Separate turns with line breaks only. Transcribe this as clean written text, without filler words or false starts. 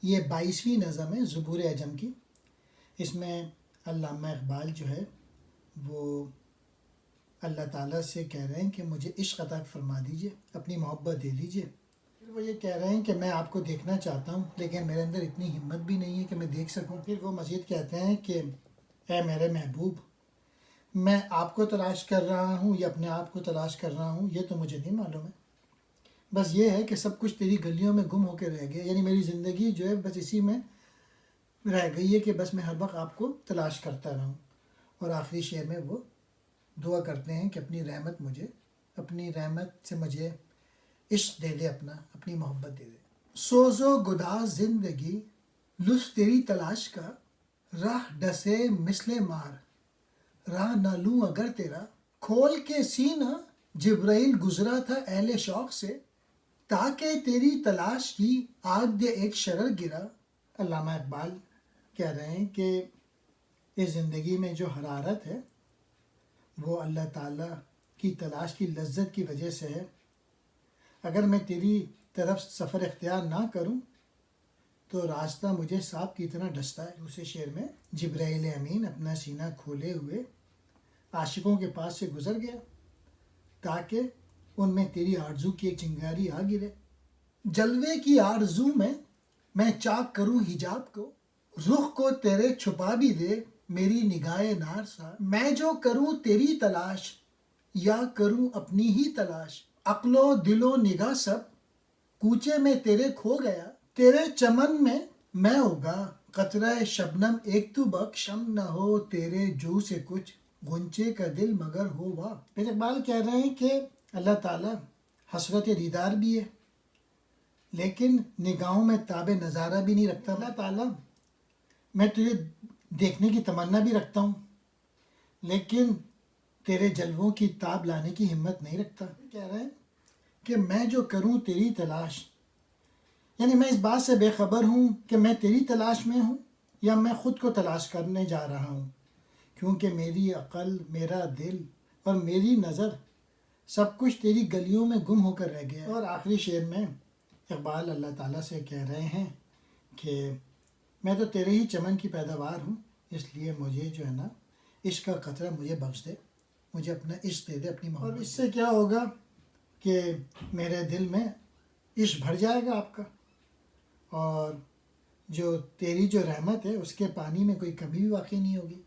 یہ 22ویں نظم ہے زبور عجم کی. اس میں علامہ اقبال جو ہے وہ اللہ تعالیٰ سے کہہ رہے ہیں کہ مجھے عشق عطا فرما دیجئے، اپنی محبت دے دیجئے. پھر وہ یہ کہہ رہے ہیں کہ میں آپ کو دیکھنا چاہتا ہوں لیکن میرے اندر اتنی ہمت بھی نہیں ہے کہ میں دیکھ سکوں. پھر وہ مزید کہتے ہیں کہ اے میرے محبوب، میں آپ کو تلاش کر رہا ہوں یا اپنے آپ کو تلاش کر رہا ہوں یہ تو مجھے نہیں معلوم ہے. بس یہ ہے کہ سب کچھ تیری گلیوں میں گم ہو کے رہ گیا، یعنی میری زندگی جو ہے بس اسی میں رہ گئی ہے کہ بس میں ہر وقت آپ کو تلاش کرتا رہوں. اور آخری شعر میں وہ دعا کرتے ہیں کہ اپنی رحمت سے مجھے عشق دے دے، اپنی محبت دے دے. سوز و گداز زندگی لطف تیری تلاش کا، راہ ڈسے مثل مار راہ نہ لوں اگر تیرا. کھول کے سینہ جبرائیل گزرا تھا اہل شوق سے، تاکہ تیری تلاش کی آگ دے ایک شرر گرا. علامہ اقبال کہہ رہے ہیں کہ اس زندگی میں جو حرارت ہے وہ اللہ تعالیٰ کی تلاش کی لذت کی وجہ سے ہے. اگر میں تیری طرف سفر اختیار نہ کروں تو راستہ مجھے سانپ کی طرح ڈستا ہے. دوسرے شعر میں جبرائیل امین اپنا سینہ کھولے ہوئے عاشقوں کے پاس سے گزر گیا تاکہ ان میں تیری آرزو کی ایک چنگاری آ گرے. جلوے کی آرزو میں چاک کروں حجاب کو، رخ کو تیرے چھپا بھی دے میری نگاہ نار سا. میں جو کروں تیری تلاش یا کروں اپنی ہی تلاش، عقل و دل و نگاہ سب کوچے میں تیرے کھو گیا. تیرے چمن میں ہوگا قطرہ شبنم ایک تو بخشم نہ ہو تیرے جو سے کچھ غنچے کا دل مگر ہو واہ. پھر اقبال کہہ رہے ہیں کہ اللہ تعالیٰ حسرت دیدار بھی ہے لیکن نگاہوں میں تاب نظارہ بھی نہیں رکھتا. اللہ تعالیٰ میں تجھے دیکھنے کی تمنا بھی رکھتا ہوں لیکن تیرے جلووں کی تاب لانے کی ہمت نہیں رکھتا. کہہ رہے ہیں کہ میں جو کروں تیری تلاش، یعنی میں اس بات سے بے خبر ہوں کہ میں تیری تلاش میں ہوں یا میں خود کو تلاش کرنے جا رہا ہوں، کیونکہ میری عقل، میرا دل اور میری نظر سب کچھ تیری گلیوں میں گم ہو کر رہ گیا. اور آخری شعر میں اقبال اللہ تعالیٰ سے کہہ رہے ہیں کہ میں تو تیرے ہی چمن کی پیداوار ہوں، اس لیے مجھے جو ہے نا عشق کا قطرہ مجھے بخش دے، مجھے اپنا عشق دے دے، اپنی محبت. اور اس سے کیا ہوگا کہ میرے دل میں عشق بھر جائے گا آپ کا، اور جو تیری جو رحمت ہے اس کے پانی میں کوئی کمی بھی واقع نہیں ہوگی.